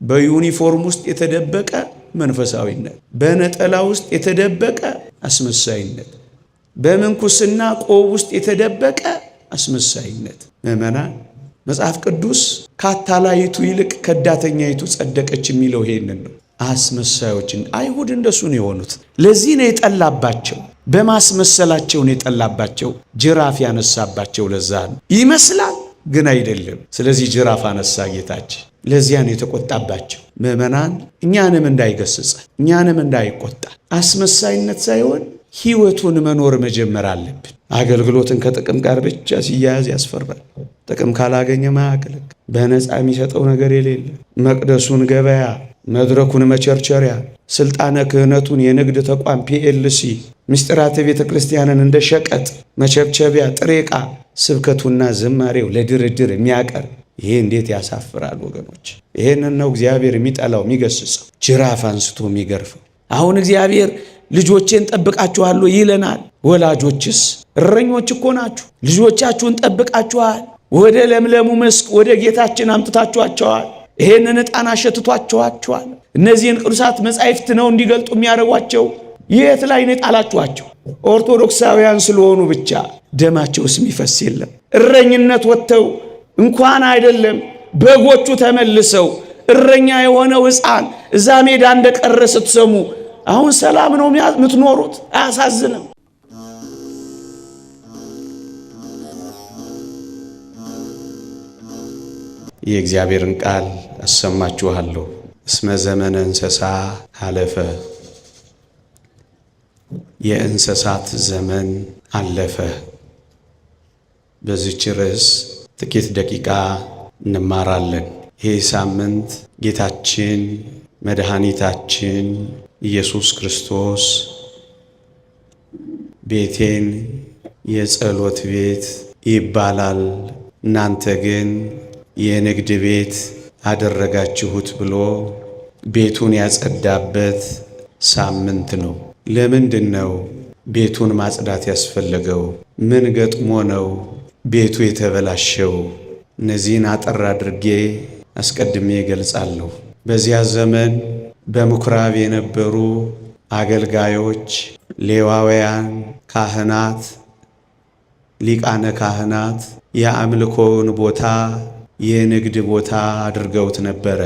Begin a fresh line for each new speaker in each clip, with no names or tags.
በዩኒፎርም ውስጥ የተደበቀ መንፈሳዊነት፣ በነጠላ ውስጥ የተደበቀ አስመሳይነት፣ በምንኩስና ቆብ ውስጥ የተደበቀ አስመሳይነት። ምዕመናን መጽሐፍ ቅዱስ ካታላይቱ ይልቅ ከዳተኛይቱ ጸደቀች የሚለው ይሄንን ነው። አስመሳዮችን አይሁድ እንደሱ ነው የሆኑት። ለዚህ ነው የጠላባቸው፣ በማስመሰላቸው ነው የጠላባቸው። ጅራፍ ያነሳባቸው ለዛ ነው። ይመስላል ግን አይደለም። ስለዚህ ጅራፍ አነሳ ጌታችን። ለዚያ ነው የተቆጣባቸው። ምዕመናን እኛንም እንዳይገስጸ እኛንም እንዳይቆጣ አስመሳይነት ሳይሆን ሕይወቱን መኖር መጀመር አለብን። አገልግሎትን ከጥቅም ጋር ብቻ ሲያያዝ ያስፈራል። ጥቅም ካላገኘ ማያገለግል፣ በነፃ የሚሰጠው ነገር የሌለ፣ መቅደሱን ገበያ፣ መድረኩን መቸርቸሪያ፣ ስልጣነ ክህነቱን የንግድ ተቋም ፒኤልሲ፣ ምስጢራተ ቤተ ክርስቲያንን እንደ ሸቀጥ መቸብቸቢያ ጥሬ ዕቃ፣ ስብከቱና ዝማሬው ለድርድር የሚያቀርብ ይሄ እንዴት ያሳፍራል ወገኖች! ይሄንን ነው እግዚአብሔር የሚጠላው የሚገስጸው፣ ጅራፍ አንስቶ የሚገርፈው። አሁን እግዚአብሔር ልጆቼን ጠብቃችኋለሁ ይለናል። ወላጆችስ እረኞች እኮ ናችሁ። ልጆቻችሁን ጠብቃችኋል። ወደ ለምለሙ መስክ ወደ ጌታችን አምጥታችኋቸዋል። ይሄንን ዕጣን አሸትቷቸዋል። እነዚህን ቅዱሳት መጻሕፍት ነው እንዲገልጡ የሚያደርጓቸው። የት ላይ ነው የጣላችኋቸው? ኦርቶዶክሳውያን ስለሆኑ ብቻ ደማቸውስ የሚፈስ የለም። እረኝነት ወጥተው እንኳን አይደለም በጎቹ ተመልሰው እረኛ የሆነው ሕፃን እዛ ሜዳ እንደቀረ ስትሰሙ አሁን ሰላም ነው የምትኖሩት? አያሳዝንም? የእግዚአብሔርን ቃል አሰማችኋለሁ። እስመ ዘመነ እንስሳ አለፈ፣ የእንስሳት ዘመን አለፈ። በዚህች ርዕስ ጥቂት ደቂቃ እንማራለን። ይህ ሳምንት ጌታችን መድኃኒታችን ኢየሱስ ክርስቶስ ቤቴን የጸሎት ቤት ይባላል፣ እናንተ ግን የንግድ ቤት አደረጋችሁት ብሎ ቤቱን ያጸዳበት ሳምንት ነው። ለምንድን ነው ቤቱን ማጽዳት ያስፈለገው? ምን ገጥሞ ነው ቤቱ የተበላሸው? እነዚህን አጠር አድርጌ አስቀድሜ እገልጻለሁ። በዚያ ዘመን በምኩራብ የነበሩ አገልጋዮች፣ ሌዋውያን፣ ካህናት፣ ሊቃነ ካህናት የአምልኮውን ቦታ የንግድ ቦታ አድርገውት ነበረ።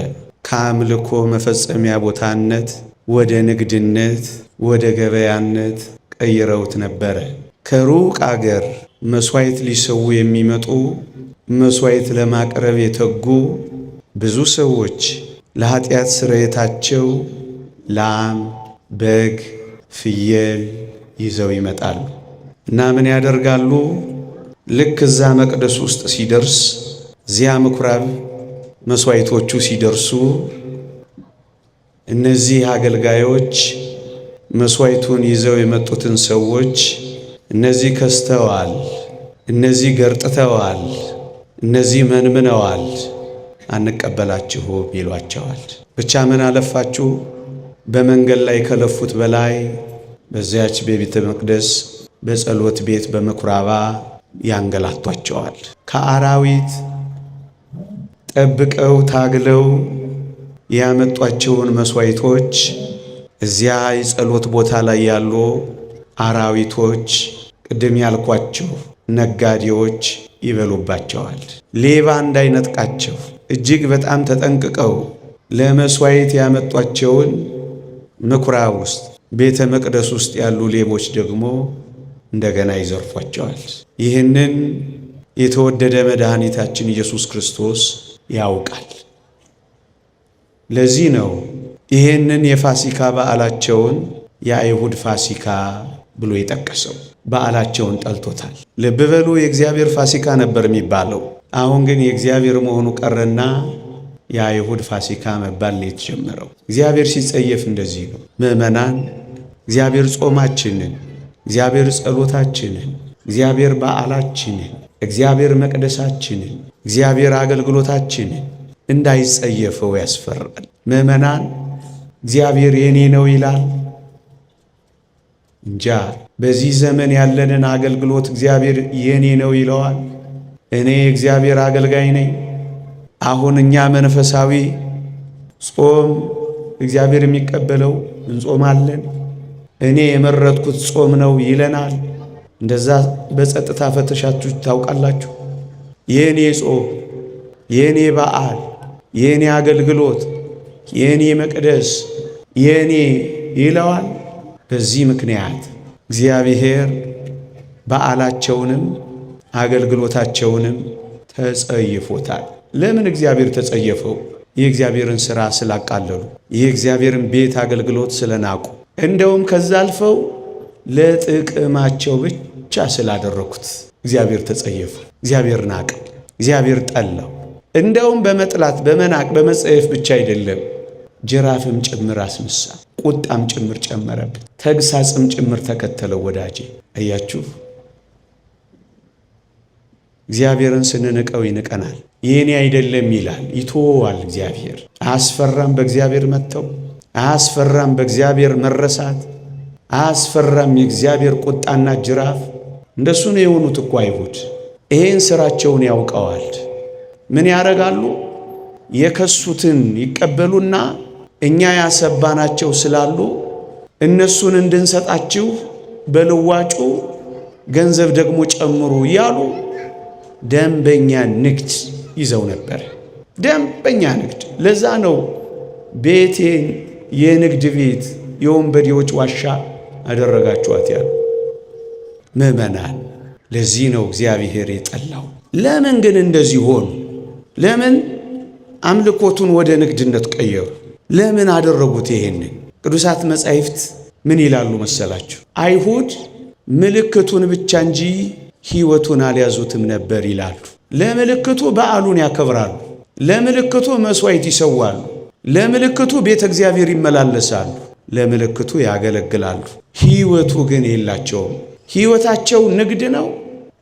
ከአምልኮ መፈጸሚያ ቦታነት ወደ ንግድነት፣ ወደ ገበያነት ቀይረውት ነበረ። ከሩቅ አገር መሥዋዕት ሊሰዉ የሚመጡ መሥዋዕት ለማቅረብ የተጉ ብዙ ሰዎች ለኃጢአት ስርየታቸው ላም፣ በግ፣ ፍየል ይዘው ይመጣሉ እና ምን ያደርጋሉ? ልክ እዛ መቅደስ ውስጥ ሲደርስ፣ እዚያ ምኩራብ መሥዋዕቶቹ ሲደርሱ እነዚህ አገልጋዮች መሥዋዕቱን ይዘው የመጡትን ሰዎች እነዚህ ከስተዋል፣ እነዚህ ገርጥተዋል፣ እነዚህ መንምነዋል፣ አንቀበላችሁም ይሏቸዋል። ብቻ ምን አለፋችሁ በመንገድ ላይ ከለፉት በላይ በዚያች በቤተ መቅደስ በጸሎት ቤት በምኩራባ ያንገላቷቸዋል። ከአራዊት ጠብቀው ታግለው ያመጧቸውን መሥዋዕቶች እዚያ የጸሎት ቦታ ላይ ያሉ አራዊቶች፣ ቅድም ያልኳቸው ነጋዴዎች ይበሉባቸዋል። ሌባ እንዳይነጥቃቸው እጅግ በጣም ተጠንቅቀው ለመሥዋዕት ያመጧቸውን ምኩራብ ውስጥ ቤተ መቅደስ ውስጥ ያሉ ሌቦች ደግሞ እንደገና ይዘርፏቸዋል። ይህንን የተወደደ መድኃኒታችን ኢየሱስ ክርስቶስ ያውቃል። ለዚህ ነው ይህንን የፋሲካ በዓላቸውን የአይሁድ ፋሲካ ብሎ የጠቀሰው። በዓላቸውን ጠልቶታል። ልብ በሉ፣ የእግዚአብሔር ፋሲካ ነበር የሚባለው። አሁን ግን የእግዚአብሔር መሆኑ ቀረና የአይሁድ ፋሲካ መባል ነው የተጀመረው። እግዚአብሔር ሲጸየፍ እንደዚህ ነው። ምዕመናን እግዚአብሔር ጾማችንን፣ እግዚአብሔር ጸሎታችንን፣ እግዚአብሔር በዓላችንን፣ እግዚአብሔር መቅደሳችንን፣ እግዚአብሔር አገልግሎታችንን እንዳይጸየፈው ያስፈራል። ምዕመናን እግዚአብሔር የኔ ነው ይላል እንጃ። በዚህ ዘመን ያለንን አገልግሎት እግዚአብሔር የኔ ነው ይለዋል? እኔ እግዚአብሔር አገልጋይ ነኝ። አሁን እኛ መንፈሳዊ ጾም እግዚአብሔር የሚቀበለው እንጾማለን። እኔ የመረጥኩት ጾም ነው ይለናል። እንደዛ በጸጥታ ፈተሻችሁ ታውቃላችሁ? የኔ ጾም፣ የኔ በዓል፣ የኔ አገልግሎት፣ የኔ መቅደስ፣ የኔ ይለዋል። በዚህ ምክንያት እግዚአብሔር በዓላቸውንም አገልግሎታቸውንም ተጸይፎታል። ለምን እግዚአብሔር ተጸየፈው? የእግዚአብሔርን ሥራ ስላቃለሉ፣ የእግዚአብሔርን ቤት አገልግሎት ስለናቁ፣ እንደውም ከዛ አልፈው ለጥቅማቸው ብቻ ስላደረኩት እግዚአብሔር ተጸየፈው። እግዚአብሔር ናቀው። እግዚአብሔር ጠላው። እንደውም በመጥላት በመናቅ በመጸየፍ ብቻ አይደለም፣ ጅራፍም ጭምር አስነሳ፣ ቁጣም ጭምር ጨመረበት፣ ተግሳጽም ጭምር ተከተለው። ወዳጄ አያችሁ፣ እግዚአብሔርን ስንንቀው ይንቀናል። የኔ አይደለም ይላል፣ ይተወዋል። እግዚአብሔር አያስፈራም? በእግዚአብሔር መተው አያስፈራም? በእግዚአብሔር መረሳት አያስፈራም? የእግዚአብሔር ቁጣና ጅራፍ። እንደሱ ነው የሆኑት እኮ አይሁድ። ይሄን ሥራቸውን ያውቀዋል። ምን ያደርጋሉ? የከሱትን ይቀበሉና እኛ ያሰባናቸው ስላሉ እነሱን እንድንሰጣችሁ በልዋጩ ገንዘብ ደግሞ ጨምሩ እያሉ ደንበኛ ንግድ ይዘው ነበር። ደንበኛ ንግድ። ለዛ ነው ቤቴን የንግድ ቤት የወንበዴዎች ዋሻ አደረጋችኋት ያሉ ምዕመናን። ለዚህ ነው እግዚአብሔር የጠላው። ለምን ግን እንደዚህ ሆኑ? ለምን አምልኮቱን ወደ ንግድነት ቀየሩ? ለምን አደረጉት ይሄንን? ቅዱሳት መጻሕፍት ምን ይላሉ መሰላችሁ? አይሁድ ምልክቱን ብቻ እንጂ ሕይወቱን አልያዙትም ነበር ይላሉ። ለምልክቱ በዓሉን ያከብራሉ፣ ለምልክቱ መሥዋዕት ይሰዋሉ፣ ለምልክቱ ቤተ እግዚአብሔር ይመላለሳሉ፣ ለምልክቱ ያገለግላሉ። ሕይወቱ ግን የላቸውም። ሕይወታቸው ንግድ ነው፣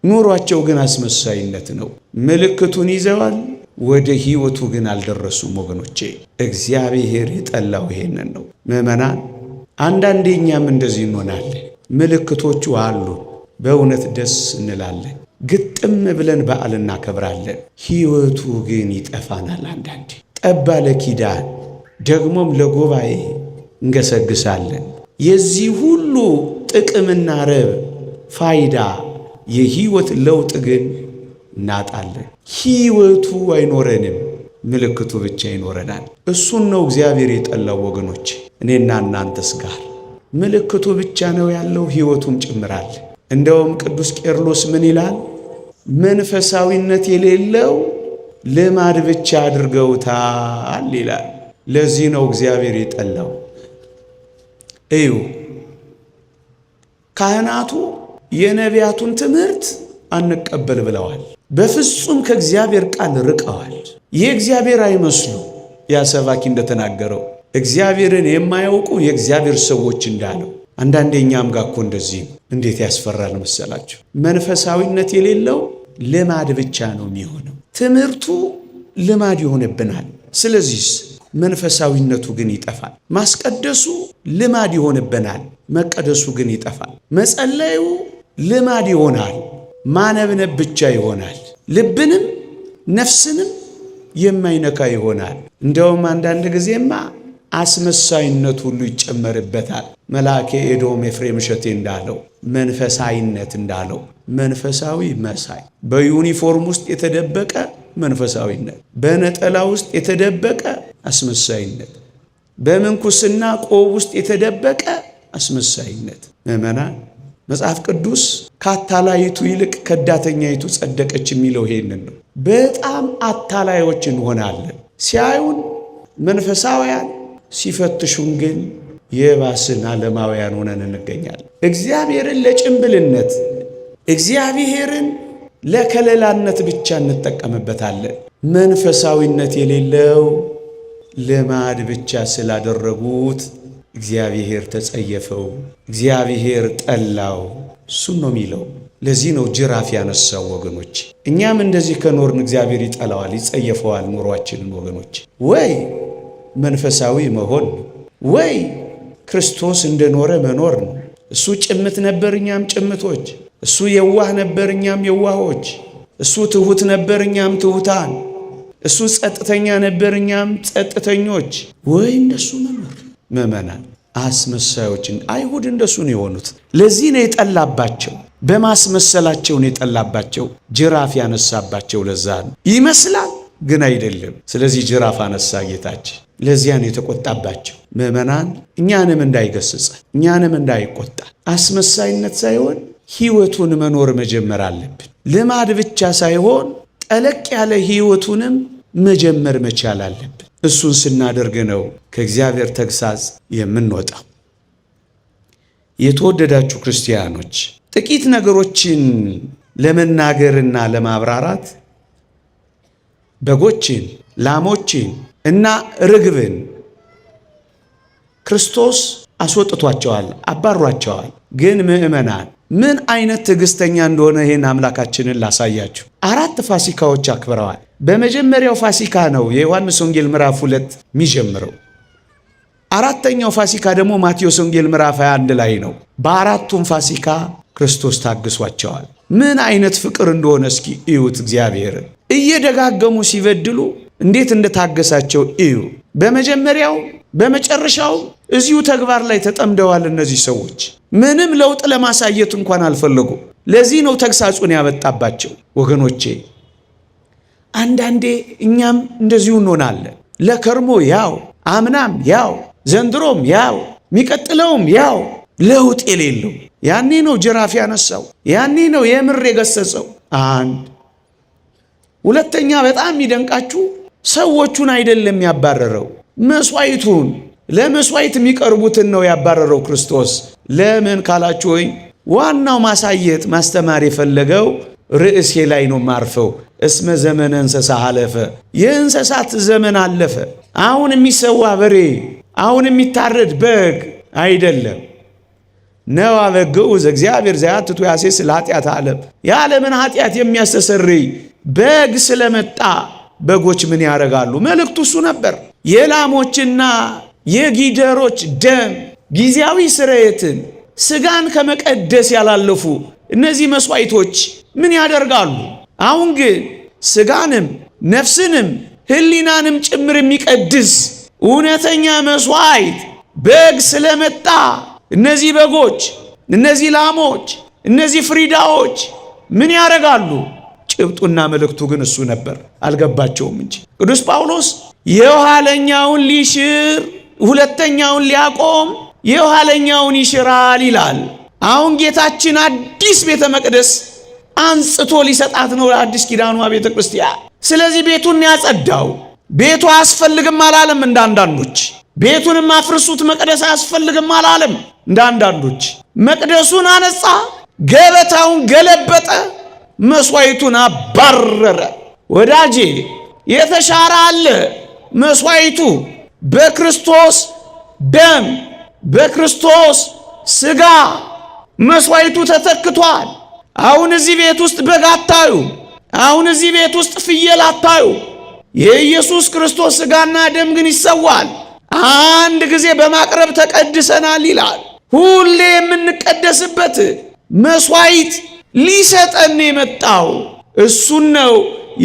ኑሯቸው ግን አስመሳይነት ነው። ምልክቱን ይዘዋል፣ ወደ ሕይወቱ ግን አልደረሱም። ወገኖቼ እግዚአብሔር የጠላው ይሄንን ነው። ምዕመናን አንዳንዴ እኛም እንደዚህ እንሆናለን። ምልክቶቹ አሉ፣ በእውነት ደስ እንላለን፣ ግጥም ብለን በዓል እናከብራለን። ሕይወቱ ግን ይጠፋናል። አንዳንዴ ጠባ ለኪዳን ደግሞም ለጉባኤ እንገሰግሳለን። የዚህ ሁሉ ጥቅምና ረብ ፋይዳ የሕይወት ለውጥ ግን እናጣለን። ሕይወቱ አይኖረንም፣ ምልክቱ ብቻ ይኖረናል። እሱን ነው እግዚአብሔር የጠላው ወገኖች። እኔና እናንተስ ጋር ምልክቱ ብቻ ነው ያለው፣ ሕይወቱም ጭምራል። እንደውም ቅዱስ ቄርሎስ ምን ይላል? መንፈሳዊነት የሌለው ልማድ ብቻ አድርገውታል ይላል። ለዚህ ነው እግዚአብሔር የጠላው። እዩ፣ ካህናቱ የነቢያቱን ትምህርት አንቀበል ብለዋል። በፍጹም ከእግዚአብሔር ቃል ርቀዋል። የእግዚአብሔር አይመስሉ። ያ ሰባኪ እንደተናገረው እግዚአብሔርን የማያውቁ የእግዚአብሔር ሰዎች እንዳለው። አንዳንዴ እኛም ጋር እኮ እንደዚህ ነው። እንዴት ያስፈራል መሰላችሁ? መንፈሳዊነት የሌለው ልማድ ብቻ ነው የሚሆነው። ትምህርቱ ልማድ ይሆንብናል። ስለዚህ መንፈሳዊነቱ ግን ይጠፋል። ማስቀደሱ ልማድ ይሆንብናል፣ መቀደሱ ግን ይጠፋል። መጸለዩ ልማድ ይሆናል፣ ማነብነብ ብቻ ይሆናል። ልብንም ነፍስንም የማይነካ ይሆናል። እንደውም አንዳንድ ጊዜማ አስመሳይነት ሁሉ ይጨመርበታል። መልአኬ ኤዶም ኤፍሬም እሸቴ እንዳለው መንፈሳዊነት እንዳለው መንፈሳዊ መሳይ፣ በዩኒፎርም ውስጥ የተደበቀ መንፈሳዊነት፣ በነጠላ ውስጥ የተደበቀ አስመሳይነት፣ በምንኩስና ቆብ ውስጥ የተደበቀ አስመሳይነት። ምዕመናን መጽሐፍ ቅዱስ ከአታላይቱ ይልቅ ከዳተኛይቱ ጸደቀች የሚለው ይሄንን ነው። በጣም አታላዮች እንሆናለን። ሲያዩን መንፈሳውያን፣ ሲፈትሹን ግን የባስን ዓለማውያን ሆነን እንገኛለን። እግዚአብሔርን ለጭምብልነት፣ እግዚአብሔርን ለከለላነት ብቻ እንጠቀምበታለን። መንፈሳዊነት የሌለው ልማድ ብቻ ስላደረጉት እግዚአብሔር ተጸየፈው፣ እግዚአብሔር ጠላው። እሱን ነው የሚለው። ለዚህ ነው ጅራፍ ያነሳው ወገኖች። እኛም እንደዚህ ከኖርን እግዚአብሔር ይጠላዋል፣ ይጸየፈዋል ኑሯችንን ወገኖች። ወይ መንፈሳዊ መሆን ወይ ክርስቶስ እንደኖረ መኖር ነው። እሱ ጭምት ነበር፣ እኛም ጭምቶች። እሱ የዋህ ነበር፣ እኛም የዋሆች። እሱ ትሑት ነበር፣ እኛም ትሑታን። እሱ ጸጥተኛ ነበር፣ እኛም ጸጥተኞች። ወይ እንደሱ መኖር ምእመናን አስመሳዮችን አይሁድ እንደሱ ነው የሆኑት። ለዚህ ነው የጠላባቸው፣ በማስመሰላቸው ነው የጠላባቸው። ጅራፍ ያነሳባቸው ለዛ ነው። ይመስላል ግን አይደለም። ስለዚህ ጅራፍ አነሳ ጌታችን። ለዚያ ነው የተቆጣባቸው። ምእመናን እኛንም እንዳይገስጽ እኛንም እንዳይቆጣ አስመሳይነት ሳይሆን ሕይወቱን መኖር መጀመር አለብን። ልማድ ብቻ ሳይሆን ጠለቅ ያለ ሕይወቱንም መጀመር መቻል አለብን። እሱን ስናደርግ ነው ከእግዚአብሔር ተግሳጽ የምንወጣው። የተወደዳችሁ ክርስቲያኖች ጥቂት ነገሮችን ለመናገርና ለማብራራት በጎችን፣ ላሞችን እና ርግብን ክርስቶስ አስወጥቷቸዋል፣ አባሯቸዋል። ግን ምእመናን ምን አይነት ትዕግስተኛ እንደሆነ ይሄን አምላካችንን ላሳያችሁ። 4 ፋሲካዎች አክብረዋል። በመጀመሪያው ፋሲካ ነው የዮሐንስ ወንጌል ምዕራፍ 2 የሚጀምረው። 4ኛው ፋሲካ ደግሞ ማቴዎስ ወንጌል ምዕራፍ 21 ላይ ነው። በአራቱም ፋሲካ ክርስቶስ ታግሷቸዋል። ምን አይነት ፍቅር እንደሆነ እስኪ እዩት። እግዚአብሔርን እየደጋገሙ ሲበድሉ እንዴት እንደታገሳቸው እዩ። በመጀመሪያው በመጨረሻው እዚሁ ተግባር ላይ ተጠምደዋል። እነዚህ ሰዎች ምንም ለውጥ ለማሳየት እንኳን አልፈለጉ። ለዚህ ነው ተግሳጹን ያመጣባቸው። ወገኖቼ አንዳንዴ እኛም እንደዚሁ እንሆናለን። ለከርሞ ያው፣ አምናም ያው፣ ዘንድሮም ያው፣ የሚቀጥለውም ያው፣ ለውጥ የሌለው። ያኔ ነው ጅራፍ ያነሳው፣ ያኔ ነው የምር የገሰጸው። አንድ ሁለተኛ በጣም የሚደንቃችሁ ሰዎቹን አይደለም ያባረረው፣ መስዋዕቱን ለመስዋዕት የሚቀርቡትን ነው ያባረረው ክርስቶስ። ለምን ካላችሁኝ ዋናው ማሳየት ማስተማር የፈለገው ርዕሴ ላይ ነው ማርፈው። እስመ ዘመነ እንስሳ አለፈ፣ የእንስሳት ዘመን አለፈ። አሁን የሚሰዋ በሬ፣ አሁን የሚታረድ በግ አይደለም ነው። አበግዑ ዘእግዚአብሔር ዘያትቱ ያሴስል ኃጢአተ ዓለም፣ የዓለምን ኃጢአት የሚያስተሰርይ በግ ስለመጣ በጎች ምን ያደርጋሉ? መልእክቱ እሱ ነበር። የላሞችና የጊደሮች ደም ጊዜያዊ ስርየትን ስጋን ከመቀደስ ያላለፉ እነዚህ መስዋዕቶች ምን ያደርጋሉ? አሁን ግን ስጋንም ነፍስንም ሕሊናንም ጭምር የሚቀድስ እውነተኛ መስዋዕት በግ ስለመጣ እነዚህ በጎች፣ እነዚህ ላሞች፣ እነዚህ ፍሪዳዎች ምን ያደርጋሉ? ጭብጡና መልእክቱ ግን እሱ ነበር። አልገባቸውም እንጂ ቅዱስ ጳውሎስ የኋለኛውን ሊሽር ሁለተኛውን ሊያቆም የኋለኛውን ይሽራል ይላል። አሁን ጌታችን አዲስ ቤተ መቅደስ አንጽቶ ሊሰጣት ነው ለአዲስ ኪዳኗ ቤተ ክርስቲያን። ስለዚህ ቤቱን ያጸዳው። ቤቱ አያስፈልግም አላለም እንዳንዳንዶች። ቤቱንም አፍርሱት መቅደስ አያስፈልግም አላለም እንዳንዳንዶች። መቅደሱን አነጻ፣ ገበታውን ገለበጠ፣ መስዋዕቱን አባረረ። ወዳጄ የተሻረ አለ። መስዋዕቱ በክርስቶስ ደም በክርስቶስ ሥጋ መስዋዕቱ ተተክቷል። አሁን እዚህ ቤት ውስጥ በግ አታዩ። አሁን እዚህ ቤት ውስጥ ፍየል አታዩ። የኢየሱስ ክርስቶስ ሥጋና ደም ግን ይሰዋል። አንድ ጊዜ በማቅረብ ተቀድሰናል ይላል። ሁሌ የምንቀደስበት መስዋዕት ሊሰጠን የመጣው እሱን ነው።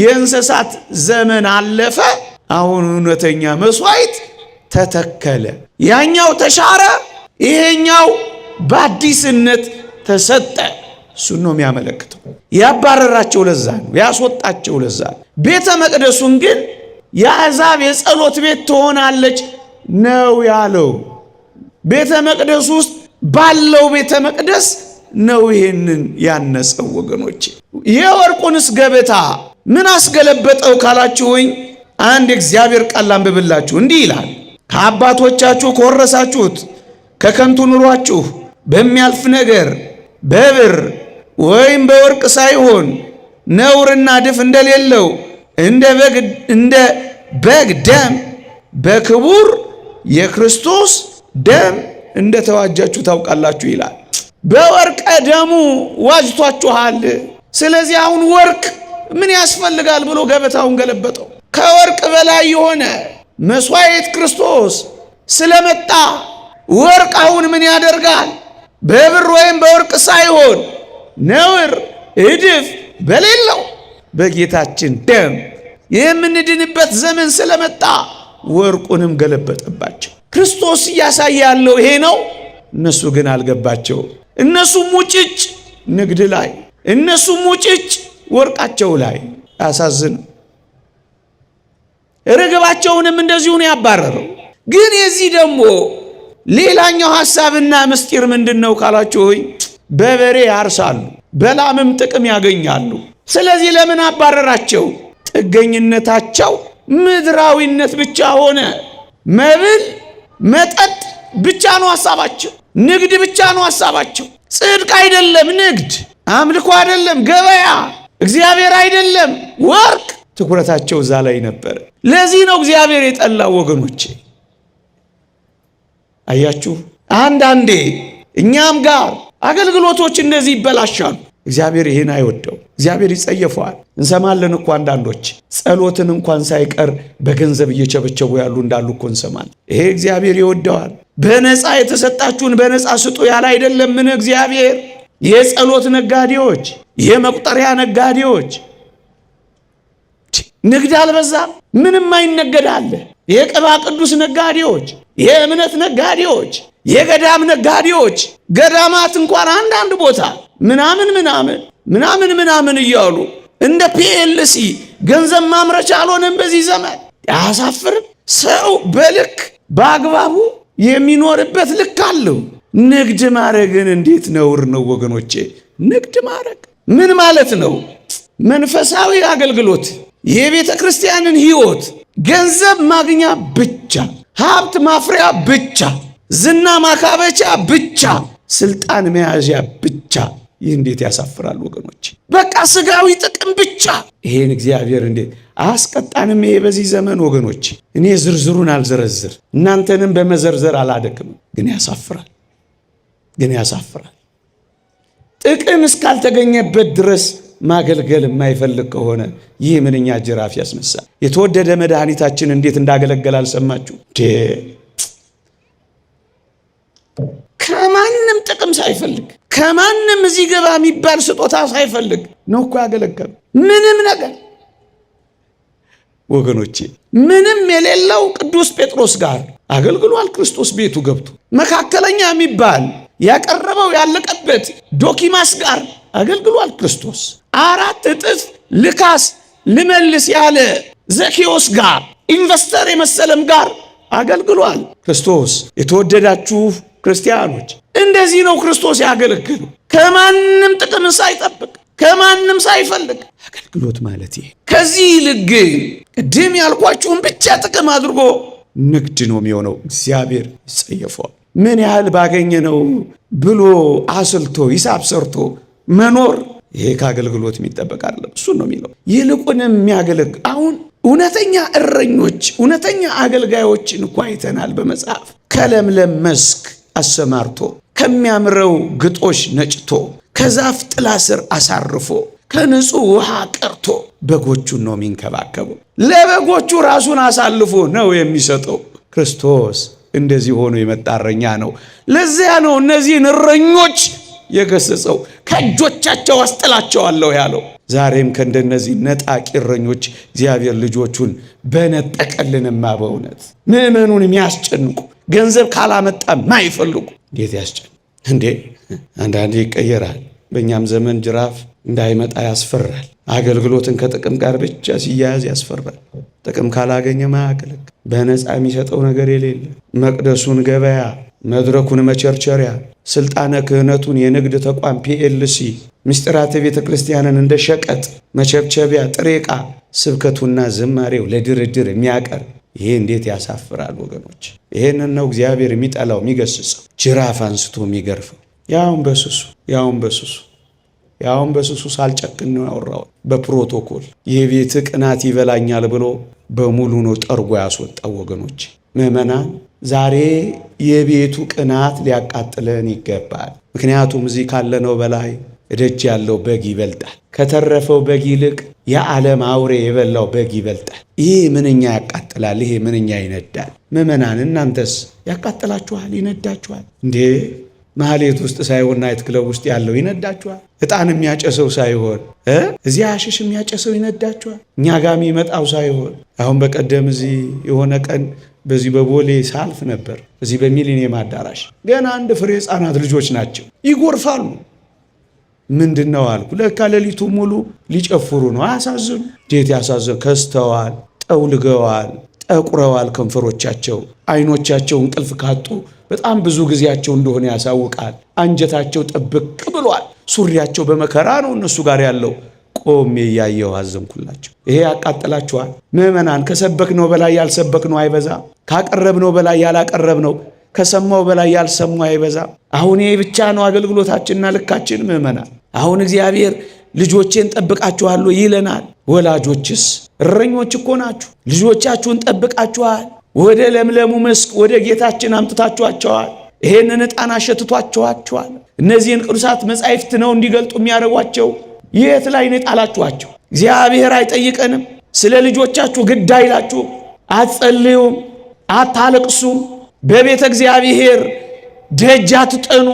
የእንስሳት ዘመን አለፈ፣ አሁን እውነተኛ መስዋዕት ተተከለ። ያኛው ተሻረ፣ ይሄኛው በአዲስነት ተሰጠ። እሱን ነው የሚያመለክተው። ያባረራቸው ለዛ ነው፣ ያስወጣቸው ለዛ ነው። ቤተ መቅደሱን ግን የአሕዛብ የጸሎት ቤት ትሆናለች ነው ያለው። ቤተ መቅደሱ ውስጥ ባለው ቤተ መቅደስ ነው ይሄንን ያነጸው። ወገኖቼ የወርቁንስ ገበታ ምን አስገለበጠው ካላችሁኝ አንድ እግዚአብሔር ቃል አንብብላችሁ እንዲህ ይላል። ከአባቶቻችሁ ከወረሳችሁት ከከንቱ ኑሯችሁ በሚያልፍ ነገር በብር ወይም በወርቅ ሳይሆን ነውርና ድፍ እንደሌለው እንደ በግ ደም በክቡር የክርስቶስ ደም እንደተዋጃችሁ ታውቃላችሁ ይላል። በወርቀ ደሙ ዋጅቷችኋል። ስለዚህ አሁን ወርቅ ምን ያስፈልጋል ብሎ ገበታውን ገለበጠው። ከወርቅ በላይ የሆነ መስዋዕት ክርስቶስ ስለመጣ ወርቅ አሁን ምን ያደርጋል? በብር ወይም በወርቅ ሳይሆን ነውር እድፍ በሌለው በጌታችን ደም የምንድንበት ዘመን ስለመጣ ወርቁንም ገለበጠባቸው። ክርስቶስ እያሳየ ያለው ይሄ ነው። እነሱ ግን አልገባቸው። እነሱ ሙጭጭ ንግድ ላይ፣ እነሱ ሙጭጭ ወርቃቸው ላይ። አሳዝን። ርግባቸውንም እንደዚሁ ነው ያባረረው። ግን የዚህ ደግሞ ሌላኛው ሐሳብና ምስጢር ምንድነው ካላችሁኝ፣ በበሬ ያርሳሉ፣ በላምም ጥቅም ያገኛሉ። ስለዚህ ለምን አባረራቸው? ጥገኝነታቸው ምድራዊነት ብቻ ሆነ። መብል መጠጥ ብቻ ነው ሐሳባቸው። ንግድ ብቻ ነው ሐሳባቸው። ጽድቅ አይደለም ንግድ፣ አምልኮ አይደለም ገበያ፣ እግዚአብሔር አይደለም ወርቅ። ትኩረታቸው እዛ ላይ ነበር። ለዚህ ነው እግዚአብሔር የጠላው ወገኖቼ። አያችሁ፣ አንዳንዴ እኛም ጋር አገልግሎቶች እንደዚህ ይበላሻሉ። እግዚአብሔር ይሄን አይወደው፣ እግዚአብሔር ይጸየፈዋል። እንሰማለን እኮ አንዳንዶች ጸሎትን እንኳን ሳይቀር በገንዘብ እየቸበቸቡ ያሉ እንዳሉ እኮ እንሰማለን። ይሄ እግዚአብሔር ይወደዋል። በነፃ የተሰጣችሁን በነፃ ስጡ ያለ አይደለምን እግዚአብሔር? የጸሎት ነጋዴዎች፣ የመቁጠሪያ ነጋዴዎች፣ ንግድ አልበዛም? ምንም አይነገድ አለ። የቅባ ቅዱስ ነጋዴዎች፣ የእምነት ነጋዴዎች፣ የገዳም ነጋዴዎች፣ ገዳማት እንኳን አንዳንድ ቦታ ምናምን እያሉ እንደ ፒኤልሲ ገንዘብ ማምረቻ አልሆነም በዚህ ዘመን። አያሳፍርም? ሰው በልክ በአግባቡ የሚኖርበት ልክ አለው። ንግድ ማድረግን እንዴት ነውር ነው ወገኖቼ! ንግድ ማድረግ ምን ማለት ነው? መንፈሳዊ አገልግሎት፣ የቤተ ክርስቲያንን ሕይወት ገንዘብ ማግኛ ብቻ፣ ሀብት ማፍሪያ ብቻ፣ ዝና ማካበቻ ብቻ፣ ስልጣን መያዣ ብቻ። ይህ እንዴት ያሳፍራል ወገኖች! በቃ ስጋዊ ጥቅም ብቻ። ይሄን እግዚአብሔር እንዴት አያስቀጣንም? ይሄ በዚህ ዘመን ወገኖች፣ እኔ ዝርዝሩን አልዘረዝር፣ እናንተንም በመዘርዘር አላደክምም። ግን ያሳፍራል። ጥቅም እስካልተገኘበት ድረስ ማገልገል የማይፈልግ ከሆነ ይህ ምንኛ ጅራፍ ያስነሳል። የተወደደ መድኃኒታችን እንዴት እንዳገለገል አልሰማችሁ? ከማንም ጥቅም ሳይፈልግ፣ ከማንም እዚህ ገባ የሚባል ስጦታ ሳይፈልግ ነው እኮ ያገለገሉ። ምንም ነገር ወገኖቼ፣ ምንም የሌለው ቅዱስ ጴጥሮስ ጋር አገልግሏል። ክርስቶስ ቤቱ ገብቶ መካከለኛ የሚባል ያቀረበው ያለቀበት ዶኪማስ ጋር አገልግሏል። ክርስቶስ 4 እጥፍ ልካስ ልመልስ ያለ ዘኬዎስ ጋር፣ ኢንቨስተር የመሰለም ጋር አገልግሏል ክርስቶስ። የተወደዳችሁ ክርስቲያኖች፣ እንደዚህ ነው ክርስቶስ ያገለግሉ። ከማንም ጥቅም ሳይጠብቅ፣ ከማንም ሳይፈልግ አገልግሎት ማለት ይሄ። ከዚህ ይልቅ ግን ቅድም ያልኳችሁን ብቻ ጥቅም አድርጎ ንግድ ነው የሚሆነው። እግዚአብሔር ይጸየፈዋል። ምን ያህል ባገኘ ነው ብሎ አስልቶ ሂሳብ ሰርቶ መኖር፣ ይሄ ከአገልግሎት የሚጠበቅ አይደለም። እሱን ነው የሚለው። ይልቁንም የሚያገለግል አሁን እውነተኛ እረኞች፣ እውነተኛ አገልጋዮችን እኮ አይተናል በመጽሐፍ። ከለምለም መስክ አሰማርቶ፣ ከሚያምረው ግጦሽ ነጭቶ፣ ከዛፍ ጥላ ስር አሳርፎ፣ ከንጹህ ውሃ ቀርቶ በጎቹን ነው የሚንከባከበው። ለበጎቹ ራሱን አሳልፎ ነው የሚሰጠው። ክርስቶስ እንደዚህ ሆኖ የመጣ እረኛ ነው። ለዚያ ነው እነዚህን እረኞች የገሰጸው። ከእጆቻቸው አስጥላቸዋለሁ ያለው። ዛሬም ከእንደነዚህ ነጣቂ እረኞች እግዚአብሔር ልጆቹን በነጠቀልንማ። በእውነት ምዕመኑን የሚያስጨንቁ ገንዘብ ካላመጣ ማይፈልጉ እንዴት ያስጨንቁ እንዴ! አንዳንዴ ይቀየራል። በእኛም ዘመን ጅራፍ እንዳይመጣ ያስፈራል። አገልግሎትን ከጥቅም ጋር ብቻ ሲያያዝ ያስፈራል። ጥቅም ካላገኘ ማያገለግል፣ በነፃ የሚሰጠው ነገር የሌለ፣ መቅደሱን ገበያ፣ መድረኩን መቸርቸሪያ፣ ስልጣነ ክህነቱን የንግድ ተቋም ፒኤልሲ፣ ምስጢራተ ቤተ ክርስቲያንን እንደ ሸቀጥ መቸብቸቢያ፣ ጥሬ ዕቃ፣ ስብከቱና ዝማሬው ለድርድር የሚያቀርብ፣ ይሄ እንዴት ያሳፍራል ወገኖች! ይሄንን ነው እግዚአብሔር የሚጠላው የሚገስጸው፣ ጅራፍ አንስቶ የሚገርፈው። ያውም በስሱ ሳልጨክን ነው ያወራው። በፕሮቶኮል የቤት ቅናት ይበላኛል ብሎ በሙሉ ነው ጠርጎ ያስወጣው ወገኖች። ምዕመናን፣ ዛሬ የቤቱ ቅናት ሊያቃጥለን ይገባል። ምክንያቱም እዚህ ካለነው በላይ እደጅ ያለው በግ ይበልጣል። ከተረፈው በግ ይልቅ የዓለም አውሬ የበላው በግ ይበልጣል። ይህ ምንኛ ያቃጥላል! ይሄ ምንኛ ይነዳል! ምዕመናን፣ እናንተስ ያቃጥላችኋል? ይነዳችኋል እንዴ? ማህሌት ውስጥ ሳይሆን ናይት ክለብ ውስጥ ያለው ይነዳችኋል። ዕጣን የሚያጨሰው ሳይሆን እዚህ አሽሽ የሚያጨሰው ይነዳችኋል። እኛ ጋር የሚመጣው ሳይሆን አሁን በቀደም እዚህ የሆነ ቀን በዚህ በቦሌ ሳልፍ ነበር። እዚህ በሚሊኒየም አዳራሽ ገና አንድ ፍሬ ሕፃናት ልጆች ናቸው፣ ይጎርፋሉ። ምንድነው አልኩ። ለካ ሌሊቱ ሙሉ ሊጨፍሩ ነው። አያሳዝኑ? እንዴት ያሳዝኑ! ከስተዋል፣ ጠውልገዋል፣ ጠቁረዋል። ከንፈሮቻቸው፣ አይኖቻቸው እንቅልፍ ካጡ በጣም ብዙ ጊዜያቸው እንደሆነ ያሳውቃል። አንጀታቸው ጥብቅ ብሏል። ሱሪያቸው በመከራ ነው እነሱ ጋር ያለው። ቆሜ እያየሁ አዘንኩላቸው። ይሄ ያቃጥላችኋል ምዕመናን። ከሰበክነው በላይ ያልሰበክነው አይበዛ? ካቀረብነው በላይ ያላቀረብነው፣ ከሰማው በላይ ያልሰማው አይበዛ? አሁን ይሄ ብቻ ነው አገልግሎታችንና ልካችን ምዕመናን። አሁን እግዚአብሔር ልጆቼን ጠብቃችኋለሁ ይለናል። ወላጆችስ እረኞች እኮ ናችሁ። ልጆቻችሁን ጠብቃችኋል። ወደ ለምለሙ መስክ ወደ ጌታችን አምጥታችኋቸዋል። ይሄንን ዕጣን አሸትቷቸዋል። እነዚህን ቅዱሳት መጻሕፍት ነው እንዲገልጡ የሚያደርጓቸው። የት ላይ ነው የጣላችኋቸው? እግዚአብሔር አይጠይቀንም? ስለ ልጆቻችሁ ግድ አይላችሁ? አትጸልዩም? አታለቅሱም? በቤተ እግዚአብሔር ደጅ አትጠኑ?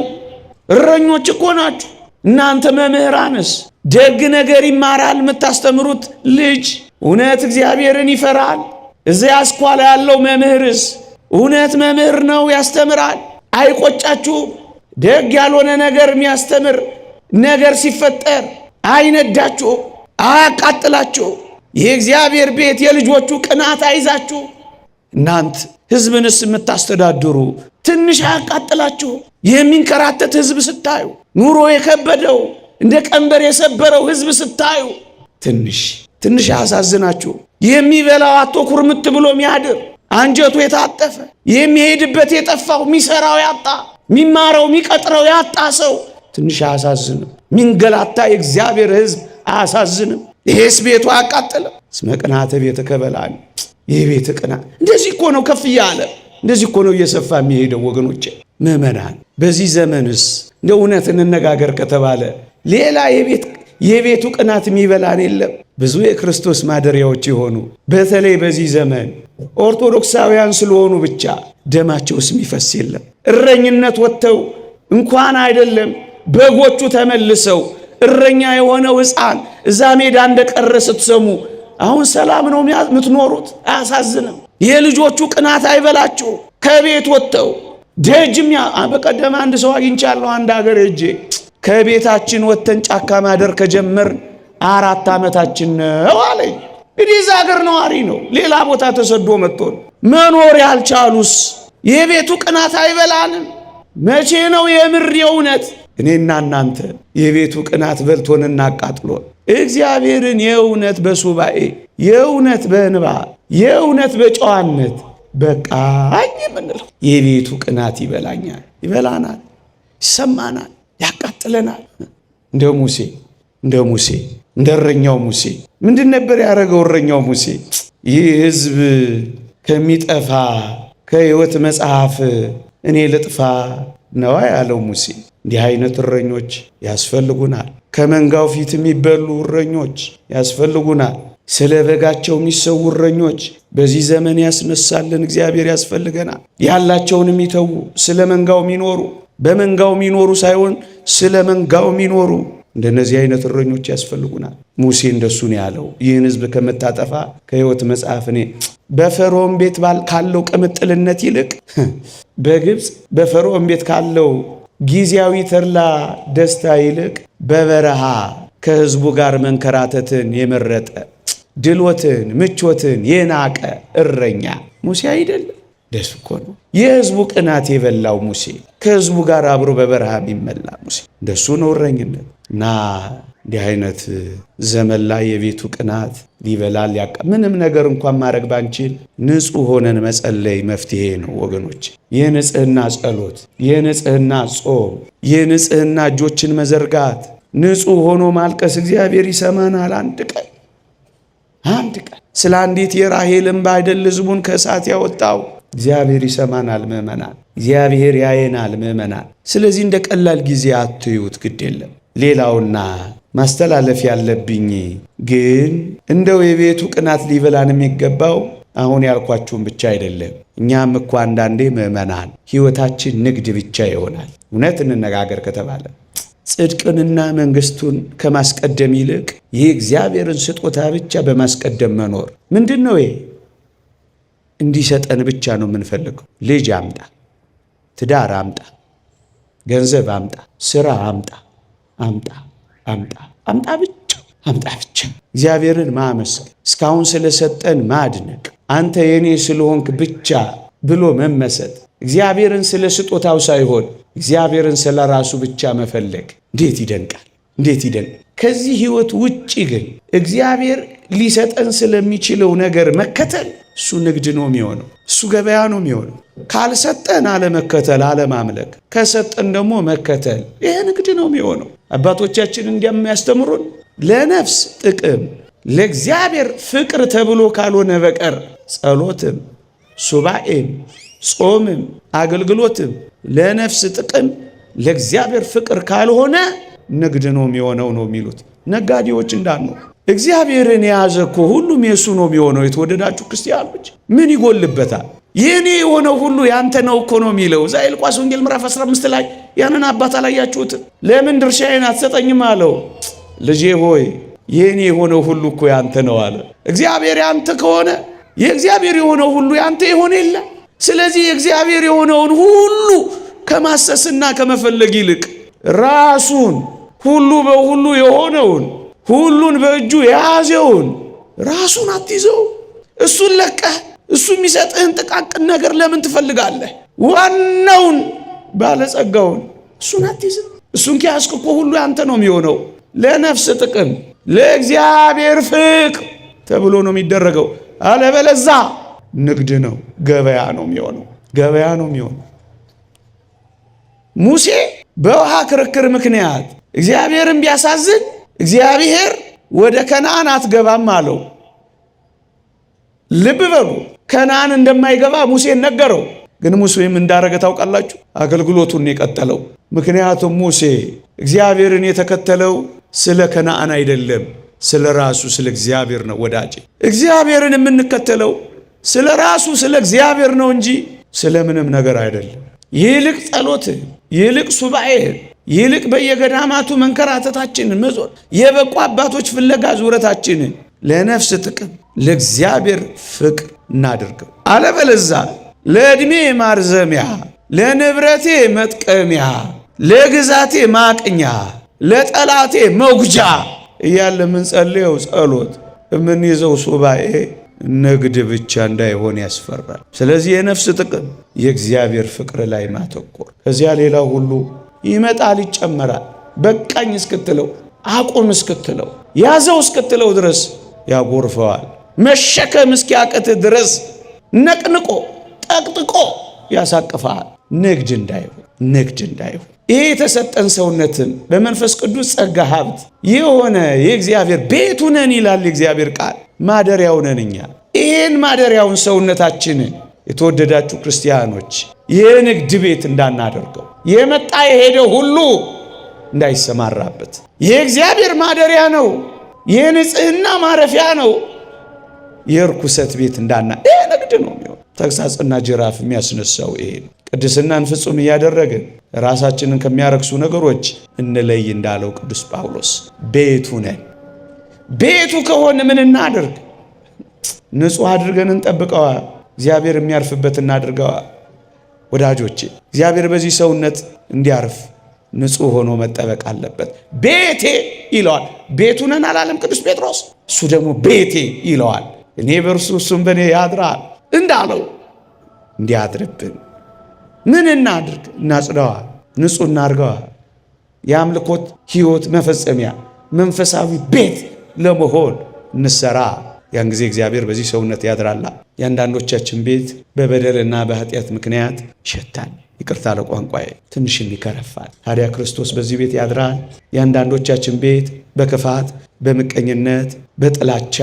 እረኞች እኮ ናችሁ። እናንተ መምህራንስ ደግ ነገር ይማራል የምታስተምሩት ልጅ? እውነት እግዚአብሔርን ይፈራል? እዚያ አስኳላ ያለው መምህርስ እውነት መምህር ነው ያስተምራል? አይቆጫችሁም? ደግ ያልሆነ ነገር የሚያስተምር ነገር ሲፈጠር አይነዳችሁ? አያቃጥላችሁ? የእግዚአብሔር ቤት የልጆቹ ቅናት አይዛችሁ? እናንት ሕዝብንስ የምታስተዳድሩ ትንሽ አያቃጥላችሁ? የሚንከራተት ሕዝብ ስታዩ፣ ኑሮ የከበደው እንደ ቀንበር የሰበረው ሕዝብ ስታዩ ትንሽ አያሳዝናችሁ? የሚበላው አጥቶ ኩርምት ብሎ የሚያድር አንጀቱ የታጠፈ የሚሄድበት የጠፋው የሚሰራው ያጣ የሚማረው የሚቀጥረው ያጣ ሰው ትንሽ አያሳዝንም? ሚንገላታ የእግዚአብሔር ሕዝብ አያሳዝንም? ይሄስ ቤቱ አያቃጥልም? እስመ ቅንዓተ ቤትከ በልዓኒ። ይህ ቤት ቅናት እንደዚህ እኮ ነው ከፍ እያለ እንደዚህ እኮ ነው እየሰፋ የሚሄደው ወገኖቼ ምዕመናን። በዚህ ዘመንስ እንደ እውነት እንነጋገር ከተባለ ሌላ የቤቱ ቅናት የሚበላን የለም። ብዙ የክርስቶስ ማደሪያዎች የሆኑ በተለይ በዚህ ዘመን ኦርቶዶክሳውያን ስለሆኑ ብቻ ደማቸውስ የሚፈስ የለም። እረኝነት ወጥተው እንኳን አይደለም በጎቹ ተመልሰው እረኛ የሆነው ሕፃን እዛ ሜዳ እንደቀረ ስትሰሙ አሁን ሰላም ነው የምትኖሩት? አያሳዝንም? የልጆቹ ቅናት አይበላችሁ? ከቤት ወጥተው ደጅም በቀደም አንድ ሰው አግኝቻለሁ። አንድ ሀገር ሄጄ ከቤታችን ወጥተን ጫካ ማደር ከጀመር 4 ዓመታችን ነው አለኝ። እንግዲህ እዛ ሀገር ነዋሪ ነው፣ ሌላ ቦታ ተሰዶ መጥቶ መኖር ያልቻሉስ የቤቱ ቅናት አይበላንም? መቼ ነው የምር የእውነት እኔና እናንተ የቤቱ ቅናት በልቶን እናቃጥሎን እግዚአብሔርን የእውነት በሱባኤ የእውነት በእንባ የእውነት በጨዋነት በቃኝ የምንለው? የቤቱ ቅናት ይበላኛል፣ ይበላናል፣ ይሰማናል፣ ያቃጥለናል። እንደ ሙሴ እንደ እረኛው ሙሴ ምንድን ነበር ያደረገው? እረኛው ሙሴ ይህ ሕዝብ ከሚጠፋ ከሕይወት መጽሐፍ እኔ ልጥፋ ነዋ ያለው ሙሴ። እንዲህ አይነት እረኞች ያስፈልጉናል። ከመንጋው ፊት የሚበሉ እረኞች ያስፈልጉናል። ስለ በጋቸው የሚሰዉ እረኞች በዚህ ዘመን ያስነሳልን እግዚአብሔር ያስፈልገናል። ያላቸውን የሚተዉ ስለ መንጋው የሚኖሩ በመንጋው የሚኖሩ ሳይሆን ስለ መንጋው የሚኖሩ እንደነዚህ አይነት እረኞች ያስፈልጉናል። ሙሴ እንደሱ ነው ያለው። ይህን ሕዝብ ከምታጠፋ ከሕይወት መጽሐፍ እኔ በፈርዖን ቤት ካለው ቅምጥልነት ይልቅ በግብፅ በፈርዖን ቤት ካለው ጊዜያዊ ተድላ ደስታ ይልቅ በበረሃ ከሕዝቡ ጋር መንከራተትን የመረጠ ድሎትን ምቾትን የናቀ እረኛ ሙሴ አይደለም? ደስ እኮ ነው። የሕዝቡ ቅናት የበላው ሙሴ፣ ከሕዝቡ ጋር አብሮ በበረሃ የሚመላ ሙሴ፣ እንደሱ ነው እረኝነት። እና እንዲህ አይነት ዘመን ላይ የቤቱ ቅናት ሊበላል ምንም ነገር እንኳን ማድረግ ባንችል ንጹሕ ሆነን መጸለይ መፍትሄ ነው ወገኖች። የንጽህና ጸሎት፣ የንጽህና ጾም፣ የንጽህና እጆችን መዘርጋት፣ ንጹሕ ሆኖ ማልቀስ እግዚአብሔር ይሰማናል። አንድ ቀን ስለ አንዲት የራሔል እንባ አይደል ሕዝቡን ከእሳት ያወጣው? እግዚአብሔር ይሰማናል ምዕመናን፣ እግዚአብሔር ያየናል ምዕመናን። ስለዚህ እንደ ቀላል ጊዜ አትዩት፣ ግድ የለም። ሌላውና ማስተላለፍ ያለብኝ ግን እንደው የቤቱ ቅናት ሊበላን የሚገባው አሁን ያልኳችሁን ብቻ አይደለም። እኛም እኮ አንዳንዴ ምእመናን ሕይወታችን ንግድ ብቻ ይሆናል። እውነት እንነጋገር ከተባለ ጽድቅንና መንግሥቱን ከማስቀደም ይልቅ የእግዚአብሔርን ስጦታ ብቻ በማስቀደም መኖር ምንድን ነው? ይሄ እንዲሰጠን ብቻ ነው የምንፈልገው። ልጅ አምጣ፣ ትዳር አምጣ፣ ገንዘብ አምጣ፣ ሥራ አምጣ፣ አምጣ አምጣ አምጣ ብቻ አምጣ ብቻ። እግዚአብሔርን ማመስገን፣ እስካሁን ስለሰጠን ማድነቅ፣ አንተ የኔ ስለሆንክ ብቻ ብሎ መመሰጥ፣ እግዚአብሔርን ስለ ስጦታው ሳይሆን እግዚአብሔርን ስለ ራሱ ብቻ መፈለግ እንዴት ይደንቃል! እንዴት ይደንቃል! ከዚህ ሕይወት ውጪ ግን እግዚአብሔር ሊሰጠን ስለሚችለው ነገር መከተል እሱ ንግድ ነው የሚሆነው። እሱ ገበያ ነው የሚሆነው። ካልሰጠን አለመከተል፣ አለማምለክ፣ ከሰጠን ደግሞ መከተል፣ ይሄ ንግድ ነው የሚሆነው። አባቶቻችን እንደሚያስተምሩን ለነፍስ ጥቅም ለእግዚአብሔር ፍቅር ተብሎ ካልሆነ በቀር ጸሎትም ሱባኤም ጾምም አገልግሎትም ለነፍስ ጥቅም ለእግዚአብሔር ፍቅር ካልሆነ ንግድ ነው የሚሆነው ነው የሚሉት ነጋዴዎች እንዳልነው። እግዚአብሔርን የያዘ እኮ ሁሉም የሱ ነው የሚሆነው። የተወደዳችሁ ክርስቲያኖች ምን ይጎልበታል? የኔ የሆነው ሁሉ ያንተ ነው እኮ ነው የሚለው። እዛ የሉቃስ ወንጌል ምዕራፍ 15 ላይ ያንን አባት አላያችሁት? ለምን ድርሻዬን አትሰጠኝም አለው። ልጄ ሆይ የኔ የሆነው ሁሉ እኮ ያንተ ነው አለ። እግዚአብሔር ያንተ ከሆነ የእግዚአብሔር የሆነው ሁሉ ያንተ የሆነ የለ። ስለዚህ የእግዚአብሔር የሆነውን ሁሉ ከማሰስና ከመፈለግ ይልቅ ራሱን ሁሉ በሁሉ የሆነውን ሁሉን በእጁ የያዘውን ራሱን አትይዘው? እሱን ለቀህ እሱ የሚሰጥህን ጥቃቅን ነገር ለምን ትፈልጋለህ? ዋናውን ባለጸጋውን እሱን አትይዝም? እሱን ከያዝክ እኮ ሁሉ ያንተ ነው የሚሆነው። ለነፍስ ጥቅም ለእግዚአብሔር ፍቅር ተብሎ ነው የሚደረገው። አለበለዛ ንግድ ነው፣ ገበያ ነው የሚሆነው። ገበያ ነው የሚሆነው። ሙሴ በውሃ ክርክር ምክንያት እግዚአብሔርን ቢያሳዝን እግዚአብሔር ወደ ከነዓን አትገባም አለው። ልብ በሉ፣ ከነዓን እንደማይገባ ሙሴን ነገረው። ግን ሙሴም እንዳረገ ታውቃላችሁ? አገልግሎቱን የቀጠለው። ምክንያቱም ሙሴ እግዚአብሔርን የተከተለው ስለ ከነዓን አይደለም፣ ስለ ራሱ ስለ እግዚአብሔር ነው። ወዳጄ እግዚአብሔርን የምንከተለው ስለ ራሱ ስለ እግዚአብሔር ነው እንጂ ስለ ምንም ነገር አይደለም። ይልቅ ጸሎት፣ ይልቅ ሱባኤ፣ ይልቅ በየገዳማቱ መንከራተታችንን መዞር፣ የበቁ አባቶች ፍለጋ ዙረታችንን ለነፍስ ጥቅም ለእግዚአብሔር ፍቅር እናድርገው። አለበለዛ ለዕድሜ ማርዘሚያ፣ ለንብረቴ መጥቀሚያ፣ ለግዛቴ ማቅኛ፣ ለጠላቴ መጉጃ እያለ የምንጸልየው ጸሎት የምንይዘው ሱባኤ ንግድ ብቻ እንዳይሆን ያስፈራል። ስለዚህ የነፍስ ጥቅም የእግዚአብሔር ፍቅር ላይ ማተኮር፣ ከዚያ ሌላው ሁሉ ይመጣል፣ ይጨመራል። በቃኝ እስክትለው፣ አቁም እስክትለው፣ ያዘው እስክትለው ድረስ ያጎርፈዋል። መሸከም እስኪያቅት ድረስ ነቅንቆ ጠቅጥቆ ያሳቅፋል። ንግድ እንዳይሆን፣ ንግድ እንዳይሆን። ይህ የተሰጠን ሰውነትን በመንፈስ ቅዱስ ጸጋ ሀብት የሆነ የእግዚአብሔር ቤቱ ነን ይላል የእግዚአብሔር ቃል። ማደሪያው ነን እኛ። ይህን ማደሪያውን ሰውነታችንን የተወደዳችሁ ክርስቲያኖች የንግድ ቤት እንዳናደርገው፣ የመጣ የሄደ ሁሉ እንዳይሰማራበት። የእግዚአብሔር ማደሪያ ነው፣ የንጽህና ማረፊያ ነው። የርኩሰት ቤት ይህ ንግድ ነው የሚሆን። ተግሳጽና ጅራፍ የሚያስነሳው ይሄ ነው። ቅድስናን ፍጹም እያደረግን ራሳችንን ከሚያረክሱ ነገሮች እንለይ እንዳለው ቅዱስ ጳውሎስ ቤቱ ነን። ቤቱ ከሆነ ምን እናድርግ? ንጹሕ አድርገን እንጠብቀዋ። እግዚአብሔር የሚያርፍበት እናድርገዋ። ወዳጆቼ እግዚአብሔር በዚህ ሰውነት እንዲያርፍ ንጹሕ ሆኖ መጠበቅ አለበት። ቤቴ ይለዋል። ቤቱ ነን አላለም ቅዱስ ጴጥሮስ? እሱ ደግሞ ቤቴ ይለዋል። እኔ በእርሱ እሱም በእኔ ያድራል እንዳለው እንዲያድርብን ምን እናድርግ? እናጽዳዋ፣ ንጹሕ እናርገዋ። የአምልኮት ሕይወት መፈጸሚያ መንፈሳዊ ቤት ለመሆን እንሰራ። ያን ጊዜ እግዚአብሔር በዚህ ሰውነት ያድራላ። የአንዳንዶቻችን ቤት በበደልና በኃጢአት ምክንያት ይሸታል። ይቅርታ ለቋንቋዬ ትንሽም ይከረፋል። ታዲያ ክርስቶስ በዚህ ቤት ያድራል። የአንዳንዶቻችን ቤት በክፋት በምቀኝነት በጥላቻ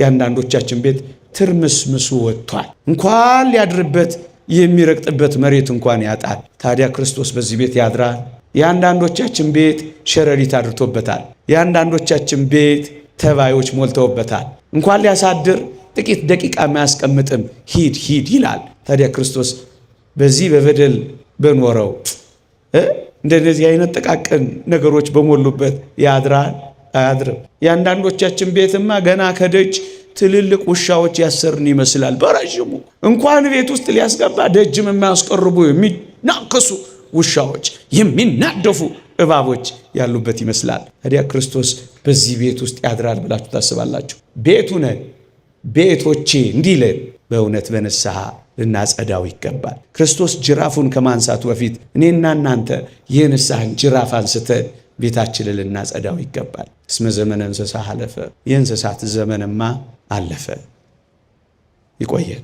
የአንዳንዶቻችን ቤት ትርምስምሱ ወጥቷል። እንኳን ሊያድርበት የሚረግጥበት መሬት እንኳን ያጣል። ታዲያ ክርስቶስ በዚህ ቤት ያድራል። የአንዳንዶቻችን ቤት ሸረሪት አድርቶበታል። የአንዳንዶቻችን ቤት ተባዮች ሞልተውበታል። እንኳን ሊያሳድር ጥቂት ደቂቃ የማያስቀምጥም ሂድ ሂድ ይላል። ታዲያ ክርስቶስ በዚህ በበደል በኖረው እንደዚህ አይነት ጥቃቅን ነገሮች በሞሉበት ያድራል? አያድርም። የአንዳንዶቻችን ቤትማ ገና ከደጅ ትልልቅ ውሻዎች ያሰርን ይመስላል። በረዥሙ እንኳን ቤት ውስጥ ሊያስገባ ደጅም የማያስቀርቡ የሚናከሱ ውሻዎች፣ የሚናደፉ እባቦች ያሉበት ይመስላል። ታዲያ ክርስቶስ በዚህ ቤት ውስጥ ያድራል ብላችሁ ታስባላችሁ? ቤቱ ነን ቤቶቼ እንዲለን በእውነት በንስሐ ልናጸዳው ይገባል። ክርስቶስ ጅራፉን ከማንሳቱ በፊት እኔና እናንተ የንስሐን ጅራፍ አንስተን ቤታችንን ልናጸዳው ይገባል። እስመ ዘመነ እንስሳ ሀለፈ፣ የእንስሳት ዘመንማ አለፈ። ይቆየን።